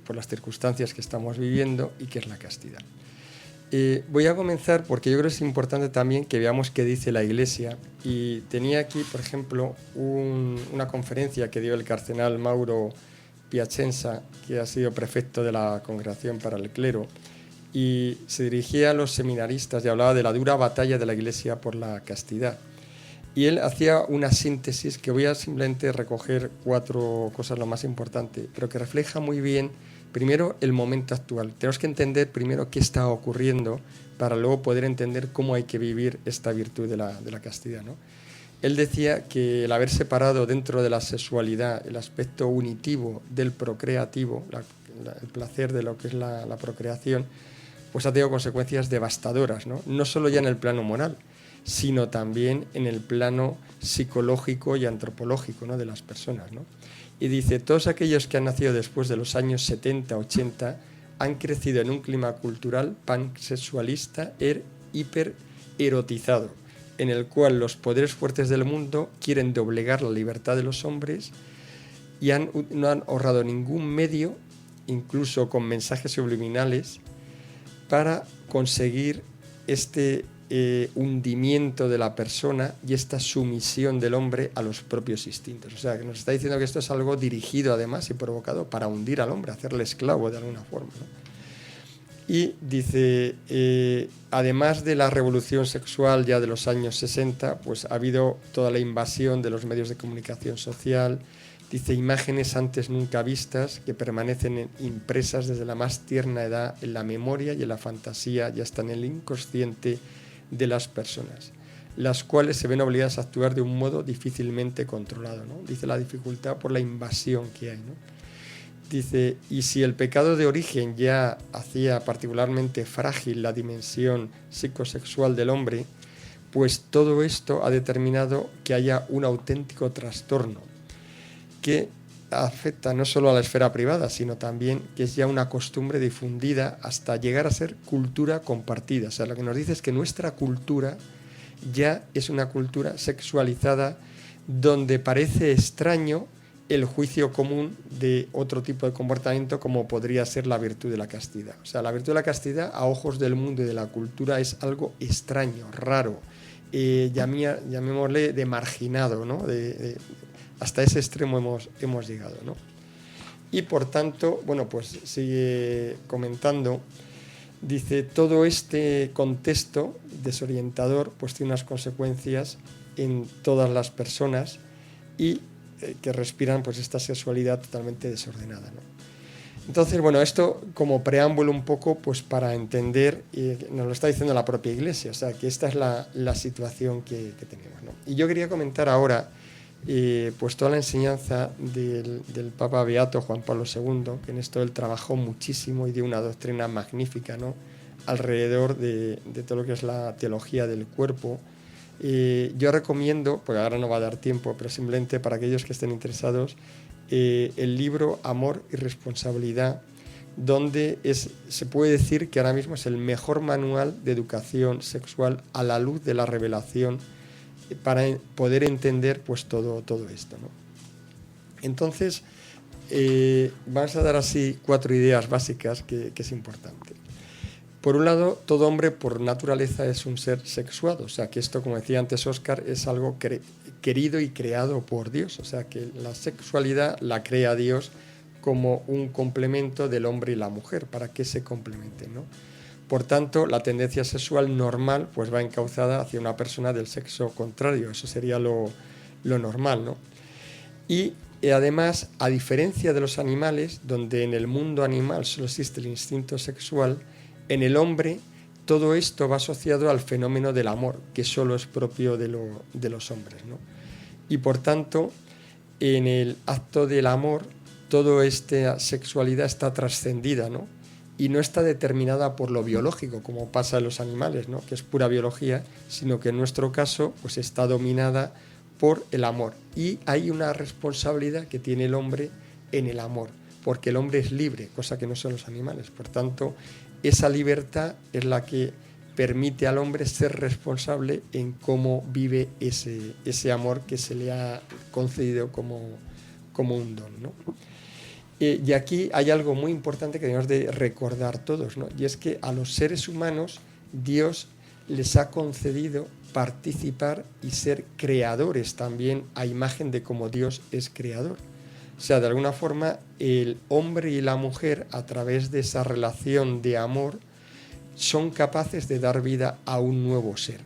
por las circunstancias que estamos viviendo, y que es la castidad. Voy a comenzar porque yo creo que es importante también que veamos qué dice la Iglesia, y tenía aquí, por ejemplo, una conferencia que dio el cardenal Mauro Piacenza, que ha sido prefecto de la Congregación para el Clero, y se dirigía a los seminaristas y hablaba de la dura batalla de la Iglesia por la castidad. Y él hacía una síntesis que voy a simplemente recoger 4 cosas lo más importante, pero que refleja muy bien, primero, el momento actual. Tenemos que entender primero qué está ocurriendo para luego poder entender cómo hay que vivir esta virtud de la castidad, ¿no? Él decía que el haber separado dentro de la sexualidad el aspecto unitivo del procreativo, el placer de lo que es la procreación, pues ha tenido consecuencias devastadoras, ¿no? No solo ya en el plano moral, sino también en el plano psicológico y antropológico, ¿no?, de las personas, ¿no? Y dice, todos aquellos que han nacido después de los años 70, 80, han crecido en un clima cultural pansexualista hipererotizado, en el cual los poderes fuertes del mundo quieren doblegar la libertad de los hombres y no han ahorrado ningún medio, incluso con mensajes subliminales, para conseguir este hundimiento de la persona y esta sumisión del hombre a los propios instintos. O sea, que nos está diciendo que esto es algo dirigido además y provocado para hundir al hombre, hacerle esclavo de alguna forma, ¿no? Y dice, además de la revolución sexual ya de los años 60, pues ha habido toda la invasión de los medios de comunicación social. Dice, imágenes antes nunca vistas que permanecen impresas desde la más tierna edad en la memoria y en la fantasía y hasta en el inconsciente de las personas, las cuales se ven obligadas a actuar de un modo difícilmente controlado, ¿no? Dice, la dificultad por la invasión que hay, ¿no? Dice, y si el pecado de origen ya hacía particularmente frágil la dimensión psicosexual del hombre, pues todo esto ha determinado que haya un auténtico trastorno que afecta no solo a la esfera privada, sino también que es ya una costumbre difundida hasta llegar a ser cultura compartida. O sea, lo que nos dice es que nuestra cultura ya es una cultura sexualizada donde parece extraño el juicio común de otro tipo de comportamiento como podría ser la virtud de la castidad. O sea, la virtud de la castidad a ojos del mundo y de la cultura es algo extraño, raro, llamémosle de marginado, ¿no? Hasta ese extremo hemos llegado, ¿no? Y por tanto, bueno, pues sigue comentando, dice, todo este contexto desorientador pues tiene unas consecuencias en todas las personas y que respiran pues esta sexualidad totalmente desordenada, ¿no? Entonces, bueno, esto como preámbulo un poco pues para entender, nos lo está diciendo la propia Iglesia, o sea, que esta es la situación que tenemos, ¿no? Y yo quería comentar ahora pues toda la enseñanza del Papa Beato Juan Pablo II, que en esto él trabajó muchísimo y dio una doctrina magnífica, ¿no?, alrededor de todo lo que es la teología del cuerpo. Yo recomiendo, porque ahora no va a dar tiempo, pero simplemente para aquellos que estén interesados, el libro Amor y Responsabilidad, donde se puede decir que ahora mismo es el mejor manual de educación sexual a la luz de la revelación para poder entender pues todo esto, ¿no? Entonces, vamos a dar así 4 ideas básicas que es importante. Por un lado, todo hombre por naturaleza es un ser sexuado, o sea que esto, como decía antes Óscar, es algo querido y creado por Dios, o sea que la sexualidad la crea Dios como un complemento del hombre y la mujer, para que se complementen, ¿no? Por tanto, la tendencia sexual normal pues va encauzada hacia una persona del sexo contrario, eso sería lo normal, ¿no? Y además, a diferencia de los animales, donde en el mundo animal solo existe el instinto sexual, en el hombre todo esto va asociado al fenómeno del amor, que solo es propio de los hombres, ¿no? Y por tanto, en el acto del amor, toda esta sexualidad está trascendida, ¿no?, y no está determinada por lo biológico, como pasa en los animales, ¿no? Que es pura biología, sino que en nuestro caso pues está dominada por el amor. Y hay una responsabilidad que tiene el hombre en el amor, porque el hombre es libre, cosa que no son los animales. Por tanto, esa libertad es la que permite al hombre ser responsable en cómo vive ese amor que se le ha concedido como un don, ¿no? Y aquí hay algo muy importante que debemos de recordar todos, ¿no? Y es que a los seres humanos Dios les ha concedido participar y ser creadores también a imagen de cómo Dios es creador. O sea, de alguna forma el hombre y la mujer, a través de esa relación de amor, son capaces de dar vida a un nuevo ser.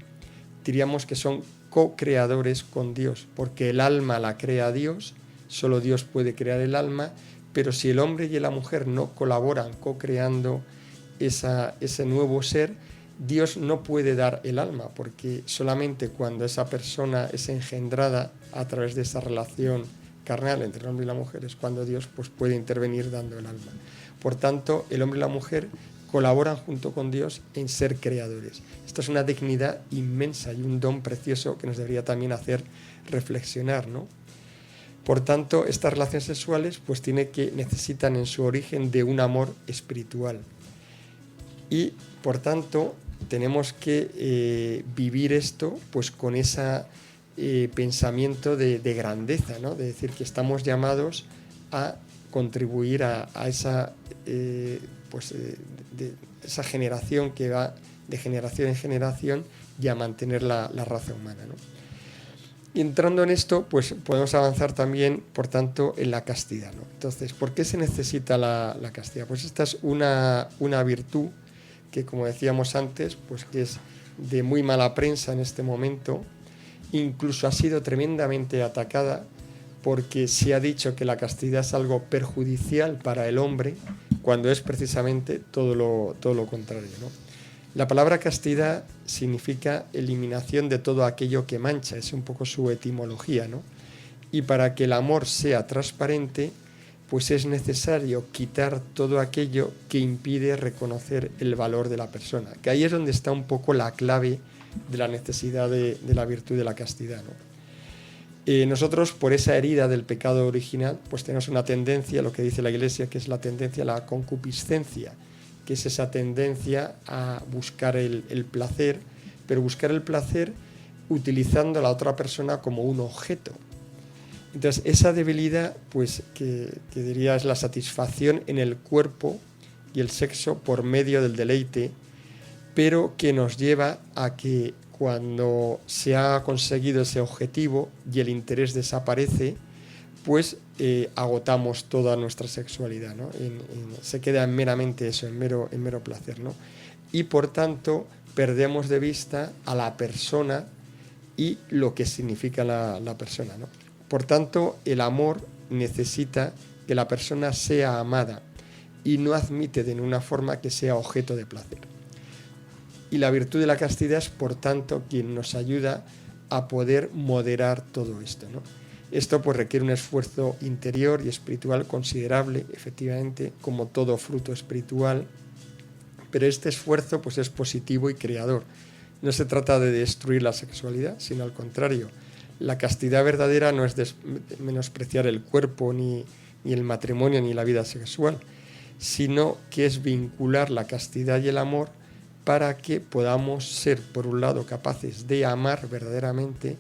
Diríamos que son co-creadores con Dios, porque el alma la crea Dios, solo Dios puede crear el alma, pero si el hombre y la mujer no colaboran co-creando ese nuevo ser, Dios no puede dar el alma, porque solamente cuando esa persona es engendrada a través de esa relación carnal entre el hombre y la mujer es cuando Dios pues, puede intervenir dando el alma. Por tanto, el hombre y la mujer colaboran junto con Dios en ser creadores. Esto es una dignidad inmensa y un don precioso que nos debería también hacer reflexionar, ¿no? Por tanto, estas relaciones sexuales pues necesitan en su origen de un amor espiritual. Y, por tanto, tenemos que vivir esto pues con ese pensamiento de grandeza, ¿no? De decir que estamos llamados a contribuir a esa, esa generación que va de generación en generación y a mantener la raza humana, ¿no? Y entrando en esto, pues podemos avanzar también, por tanto, en la castidad, ¿no? Entonces, ¿por qué se necesita la castidad? Pues esta es una virtud que, como decíamos antes, pues que es de muy mala prensa en este momento, incluso ha sido tremendamente atacada porque se ha dicho que la castidad es algo perjudicial para el hombre, cuando es precisamente todo lo contrario, ¿no? La palabra castidad significa eliminación de todo aquello que mancha, es un poco su etimología, ¿no? Y para que el amor sea transparente, pues es necesario quitar todo aquello que impide reconocer el valor de la persona, que ahí es donde está un poco la clave de la necesidad de la virtud de la castidad, ¿no? Nosotros, por esa herida del pecado original, pues tenemos una tendencia, lo que dice la Iglesia, que es la tendencia a la concupiscencia, que es esa tendencia a buscar el placer, pero buscar el placer utilizando a la otra persona como un objeto. Entonces, esa debilidad, pues que diría es la satisfacción en el cuerpo y el sexo por medio del deleite, pero que nos lleva a que cuando se ha conseguido ese objetivo y el interés desaparece, pues agotamos toda nuestra sexualidad, ¿no? Se queda en meramente eso, en mero placer, ¿no? Y por tanto perdemos de vista a la persona y lo que significa la persona, ¿no? Por tanto, el amor necesita que la persona sea amada y no admite de ninguna forma que sea objeto de placer. Y la virtud de la castidad es, por tanto, quien nos ayuda a poder moderar todo esto, ¿no? Esto pues requiere un esfuerzo interior y espiritual considerable, efectivamente, como todo fruto espiritual, pero este esfuerzo pues es positivo y creador. No se trata de destruir la sexualidad, sino al contrario. La castidad verdadera no es menospreciar el cuerpo, ni el matrimonio, ni la vida sexual, sino que es vincular la castidad y el amor para que podamos ser, por un lado, capaces de amar verdaderamente,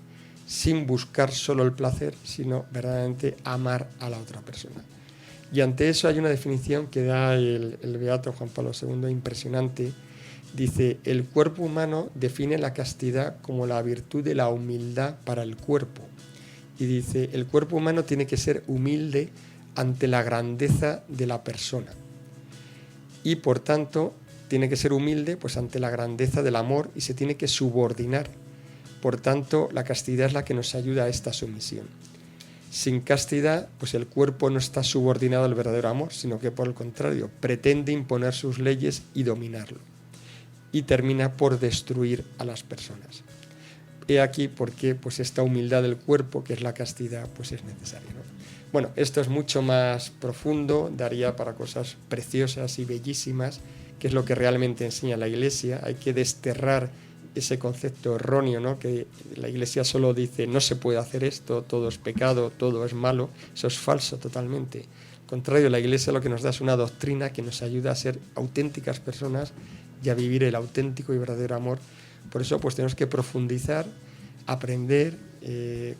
sin buscar solo el placer, sino verdaderamente amar a la otra persona. Y ante eso hay una definición que da el beato Juan Pablo II impresionante. Dice, el cuerpo humano define la castidad como la virtud de la humildad para el cuerpo. Y dice, el cuerpo humano tiene que ser humilde ante la grandeza de la persona. Y por tanto, tiene que ser humilde pues ante la grandeza del amor y se tiene que subordinar. Por tanto, la castidad es la que nos ayuda a esta sumisión. Sin castidad, pues el cuerpo no está subordinado al verdadero amor, sino que por el contrario, pretende imponer sus leyes y dominarlo. Y termina por destruir a las personas. he aquí por qué pues esta humildad del cuerpo, que es la castidad, pues es necesaria, ¿no? Bueno, esto es mucho más profundo, daría para cosas preciosas y bellísimas, que es lo que realmente enseña la Iglesia. Hay que desterrar ese concepto erróneo, ¿no? Que la Iglesia solo dice no se puede hacer esto, todo es pecado, todo es malo. Eso es falso totalmente. Al contrario, la Iglesia lo que nos da es una doctrina que nos ayuda a ser auténticas personas y a vivir el auténtico y verdadero amor. Por eso pues tenemos que profundizar, aprender,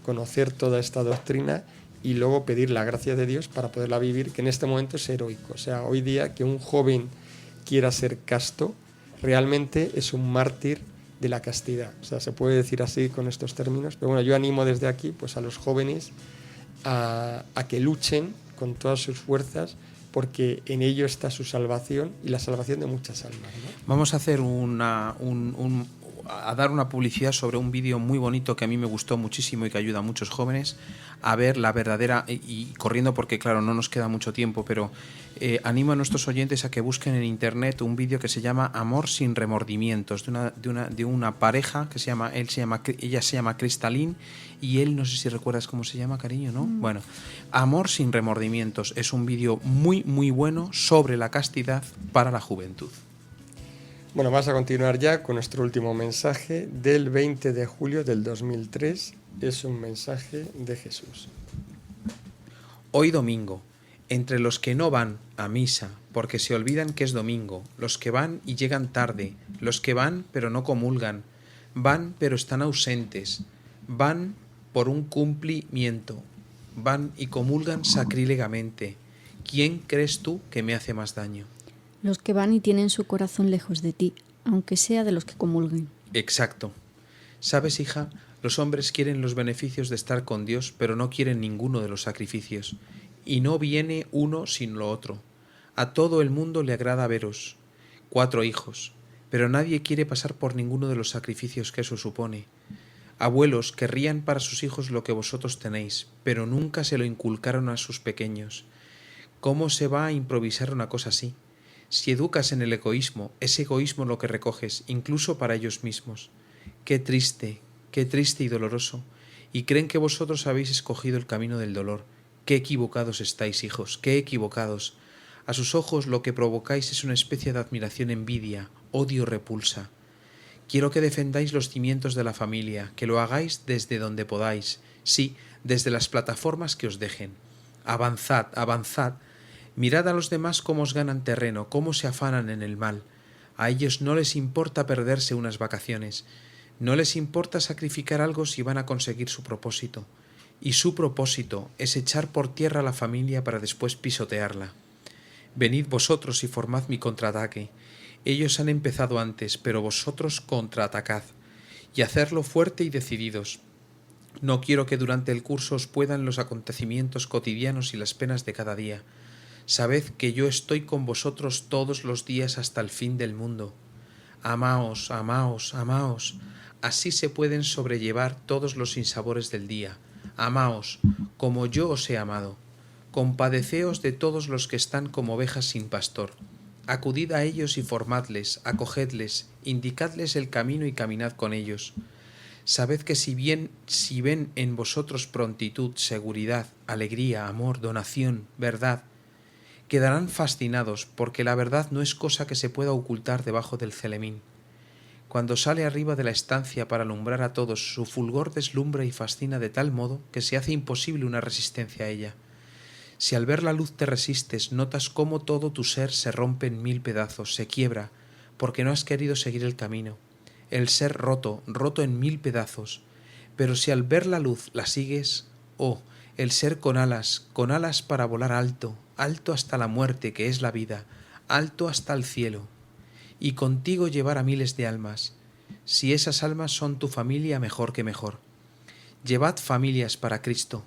conocer toda esta doctrina y luego pedir la gracia de Dios para poderla vivir, que en este momento es heroico. O sea, hoy día que un joven quiera ser casto, realmente es un mártir de la castidad. O sea, se puede decir así con estos términos. Pero bueno, yo animo desde aquí pues a los jóvenes a que luchen con todas sus fuerzas, porque en ello está su salvación y la salvación de muchas almas, ¿no? Vamos a hacer a dar una publicidad sobre un vídeo muy bonito que a mí me gustó muchísimo y que ayuda a muchos jóvenes a ver la verdadera, y corriendo porque claro no nos queda mucho tiempo, pero animo a nuestros oyentes a que busquen en internet un vídeo que se llama Amor sin remordimientos, de una pareja que ella se llama Cristalín y él, no sé si recuerdas cómo se llama, cariño, ¿no? Bueno, Amor sin remordimientos es un vídeo muy muy bueno sobre la castidad para la juventud. Bueno, vamos a continuar ya con nuestro último mensaje del 20 de julio del 2003. Es un mensaje de Jesús. Hoy domingo, entre los que no van a misa porque se olvidan que es domingo, los que van y llegan tarde, los que van pero no comulgan, van pero están ausentes, van por un cumplimiento, van y comulgan sacrílegamente. ¿Quién crees tú que me hace más daño? Los que van y tienen su corazón lejos de ti, aunque sea de los que comulguen. Exacto. ¿Sabes, hija? Los hombres quieren los beneficios de estar con Dios, pero no quieren ninguno de los sacrificios. Y no viene uno sin lo otro. A todo el mundo le agrada veros. 4 hijos, pero nadie quiere pasar por ninguno de los sacrificios que eso supone. Abuelos querrían para sus hijos lo que vosotros tenéis, pero nunca se lo inculcaron a sus pequeños. ¿Cómo se va a improvisar una cosa así? Si educas en el egoísmo, es egoísmo lo que recoges, incluso para ellos mismos. Qué triste y doloroso. Y creen que vosotros habéis escogido el camino del dolor. Qué equivocados estáis, hijos, qué equivocados. A sus ojos lo que provocáis es una especie de admiración, envidia, odio, repulsa. Quiero que defendáis los cimientos de la familia, que lo hagáis desde donde podáis, sí, desde las plataformas que os dejen. Avanzad, avanzad. Mirad a los demás cómo os ganan terreno, cómo se afanan en el mal. A ellos no les importa perderse unas vacaciones, no les importa sacrificar algo si van a conseguir su propósito. Y su propósito es echar por tierra a la familia para después pisotearla. Venid vosotros y formad mi contraataque. Ellos han empezado antes, pero vosotros contraatacad. Y hacerlo fuerte y decididos. No quiero que durante el curso os puedan los acontecimientos cotidianos y las penas de cada día. Sabed que yo estoy con vosotros todos los días hasta el fin del mundo. Amaos, amaos, amaos. Así se pueden sobrellevar todos los sinsabores del día. Amaos, como yo os he amado. Compadeceos de todos los que están como ovejas sin pastor. Acudid a ellos y formadles, acogedles, indicadles el camino y caminad con ellos. Sabed que si ven en vosotros prontitud, seguridad, alegría, amor, donación, verdad, quedarán fascinados, porque la verdad no es cosa que se pueda ocultar debajo del celemín. Cuando sale arriba de la estancia para alumbrar a todos, su fulgor deslumbra y fascina de tal modo que se hace imposible una resistencia a ella. Si al ver la luz te resistes, notas cómo todo tu ser se rompe en 1000 pedazos, se quiebra, porque no has querido seguir el camino. El ser roto, roto en 1000 pedazos. Pero si al ver la luz la sigues, oh, el ser con alas para volar alto, alto hasta la muerte que es la vida, alto hasta el cielo, y contigo llevar a miles de almas. Si esas almas son tu familia, mejor que mejor. Llevad familias para Cristo,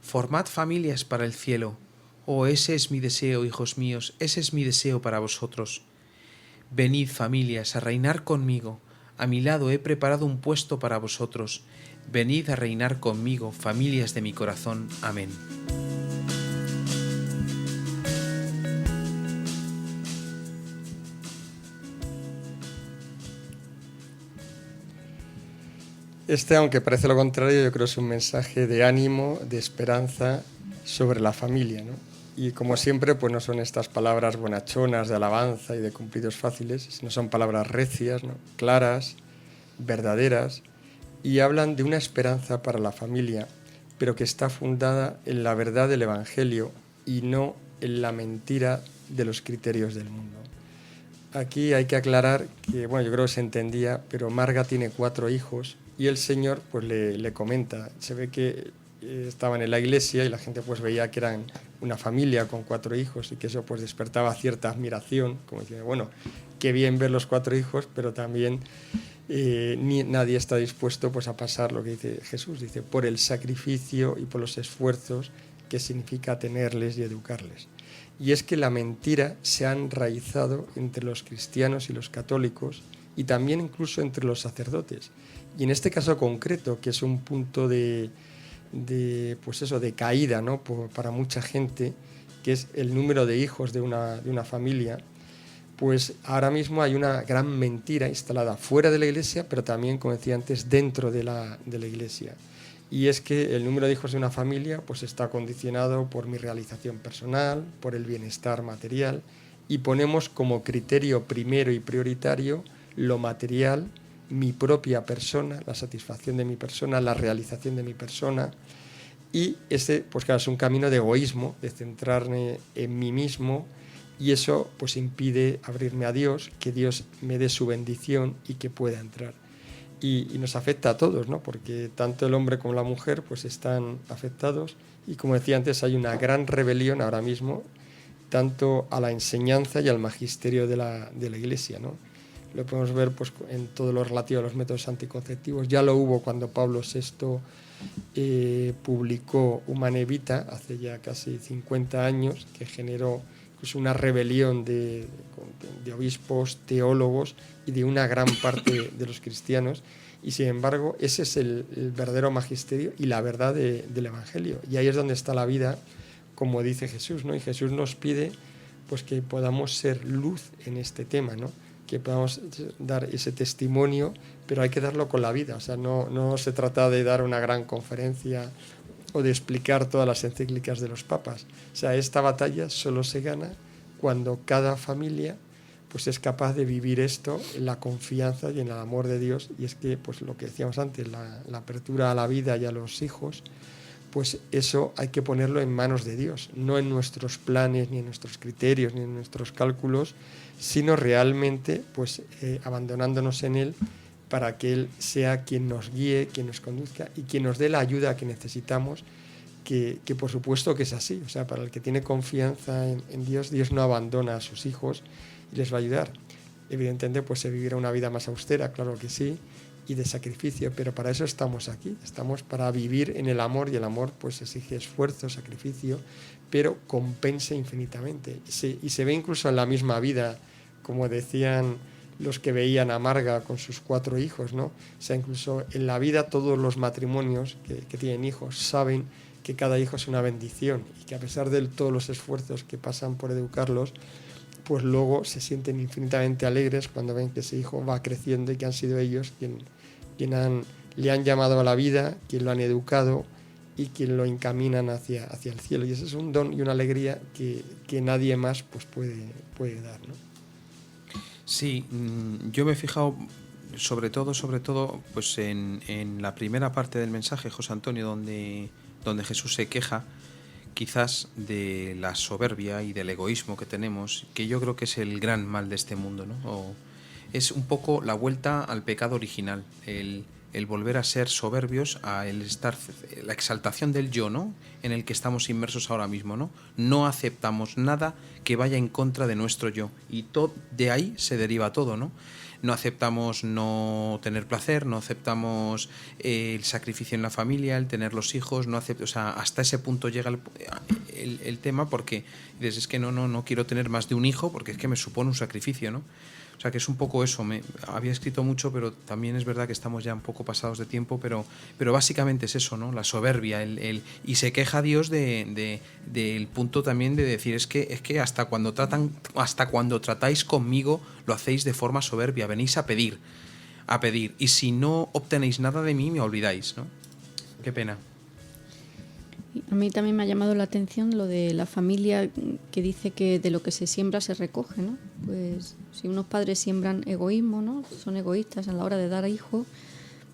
formad familias para el cielo. Oh, ese es mi deseo, hijos míos, ese es mi deseo para vosotros. Venid, familias, a reinar conmigo. A mi lado he preparado un puesto para vosotros. Venid a reinar conmigo, familias de mi corazón. Amén. Este, aunque parece lo contrario, yo creo que es un mensaje de ánimo, de esperanza sobre la familia, ¿no? Y como siempre, pues no son estas palabras bonachonas de alabanza y de cumplidos fáciles, sino son palabras recias, ¿no? Claras, verdaderas, y hablan de una esperanza para la familia, pero que está fundada en la verdad del Evangelio y no en la mentira de los criterios del mundo. Aquí hay que aclarar que, bueno, yo creo que se entendía, pero Marga tiene 4 hijos y el Señor pues le comenta, se ve que estaban en la iglesia y la gente pues veía que eran una familia con 4 hijos y que eso pues despertaba cierta admiración, como diciendo, bueno, qué bien ver los 4 hijos, pero también nadie está dispuesto pues a pasar lo que dice Jesús, dice, por el sacrificio y por los esfuerzos que significa tenerles y educarles. Y es que la mentira se ha enraizado entre los cristianos y los católicos y también incluso entre los sacerdotes. Y en este caso concreto, que es un punto de caída, ¿no? Para mucha gente, que es el número de hijos de una familia, pues ahora mismo hay una gran mentira instalada fuera de la iglesia, pero también, como decía antes, dentro de la iglesia. Y es que el número de hijos de una familia pues está condicionado por mi realización personal, por el bienestar material, y ponemos como criterio primero y prioritario lo material, mi propia persona, la satisfacción de mi persona, la realización de mi persona, y ese pues claro, es un camino de egoísmo, de centrarme en mí mismo, y eso pues impide abrirme a Dios, que Dios me dé su bendición y que pueda entrar. Y nos afecta a todos, ¿no? Porque tanto el hombre como la mujer pues están afectados y, como decía antes, hay una gran rebelión ahora mismo tanto a la enseñanza y al magisterio de la Iglesia, ¿no? Lo podemos ver pues, en todo lo relativo a los métodos anticonceptivos. Ya lo hubo cuando Pablo VI publicó Humanae Vitae hace ya casi 50 años, que generó pues, una rebelión de obispos, teólogos y de una gran parte de los cristianos, y sin embargo ese es el verdadero magisterio y la verdad del Evangelio, y ahí es donde está la vida, como dice Jesús, ¿no? Y Jesús nos pide pues que podamos ser luz en este tema, ¿no? Que podamos dar ese testimonio, pero hay que darlo con la vida, o sea, no se trata de dar una gran conferencia o de explicar todas las encíclicas de los papas, o sea, esta batalla solo se gana cuando cada familia pues es capaz de vivir esto en la confianza y en el amor de Dios. Y es que, pues lo que decíamos antes, la apertura a la vida y a los hijos, pues eso hay que ponerlo en manos de Dios, no en nuestros planes, ni en nuestros criterios, ni en nuestros cálculos, sino realmente pues abandonándonos en Él para que Él sea quien nos guíe, quien nos conduzca y quien nos dé la ayuda que necesitamos, que por supuesto que es así. O sea, para el que tiene confianza en Dios, Dios no abandona a sus hijos y les va a ayudar. Evidentemente pues se vivirá una vida más austera, claro que sí, y de sacrificio, pero para eso estamos aquí, estamos para vivir en el amor, y el amor pues exige esfuerzo, sacrificio, pero compensa infinitamente, y se ve incluso en la misma vida, como decían los que veían a Marga con sus 4 hijos, ¿no? O sea, incluso en la vida todos los matrimonios que tienen hijos saben que cada hijo es una bendición, y que a pesar de todos los esfuerzos que pasan por educarlos, pues luego se sienten infinitamente alegres cuando ven que ese hijo va creciendo y que han sido ellos quien le han llamado a la vida, quien lo han educado y quien lo encaminan hacia el cielo. Y ese es un don y una alegría que nadie más pues puede dar, ¿no? Sí, yo me he fijado sobre todo pues en la primera parte del mensaje, José Antonio, donde Jesús se queja quizás de la soberbia y del egoísmo que tenemos, que yo creo que es el gran mal de este mundo, ¿no? Es un poco la vuelta al pecado original, el volver a ser soberbios, la exaltación del yo, ¿no? En el que estamos inmersos ahora mismo, ¿no? No aceptamos nada que vaya en contra de nuestro yo, y de ahí se deriva todo, ¿no? No aceptamos no tener placer, no aceptamos el sacrificio en la familia, el tener los hijos, o sea, hasta ese punto llega el tema, porque dices, es que no quiero tener más de un hijo porque es que me supone un sacrificio, ¿no? O sea, que es un poco eso. Había escrito mucho, pero también es verdad que estamos ya un poco pasados de tiempo, pero básicamente es eso, ¿no? La soberbia, y se queja Dios del punto también de decir, es que hasta cuando tratáis conmigo lo hacéis de forma soberbia, venís a pedir. a pedir. Y si no obtenéis nada de mí, me olvidáis, ¿no? Qué pena. A mí también me ha llamado la atención lo de la familia que dice que de lo que se siembra se recoge, ¿no? Pues si unos padres siembran egoísmo, ¿no? Son egoístas a la hora de dar a hijos,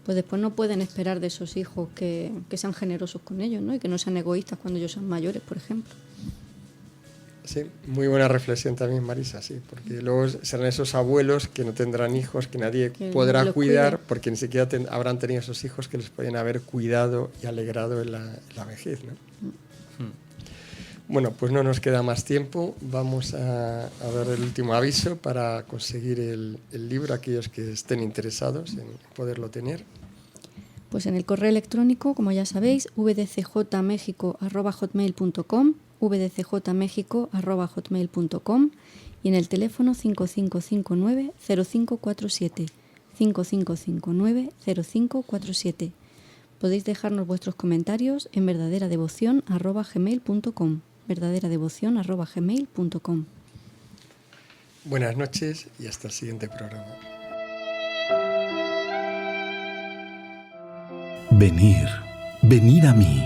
pues después no pueden esperar de esos hijos que sean generosos con ellos, ¿no? Y que no sean egoístas cuando ellos sean mayores, por ejemplo. Sí, muy buena reflexión también, Marisa, sí, porque luego serán esos abuelos que no tendrán hijos, que nadie Que podrá los cuidar, cuide. porque ni siquiera habrán tenido esos hijos que les pueden haber cuidado y alegrado en la vejez, ¿no? Bueno, pues no nos queda más tiempo. Vamos a dar el último aviso para conseguir el libro a aquellos que estén interesados en poderlo tener. Pues en el correo electrónico, como ya sabéis, vdcjmexico@hotmail.com, vdcjmexico@hotmail.com y en el teléfono 5559-0547, 5559-0547. Podéis dejarnos vuestros comentarios en verdaderadevoción@gmail.com, verdaderadevoción@gmail.com. Buenas noches y hasta el siguiente programa. Venir, venid a mí.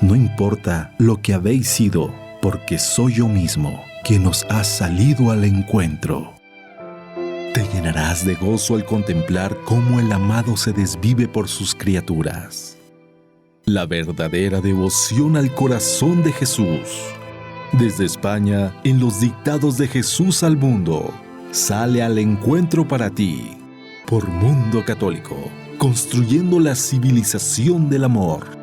No importa lo que habéis sido, porque soy yo mismo quien os ha salido al encuentro. Te llenarás de gozo al contemplar cómo el amado se desvive por sus criaturas. La verdadera devoción al corazón de Jesús. Desde España, en los dictados de Jesús al mundo, sale al encuentro para ti, por Mundo Católico, construyendo la civilización del amor.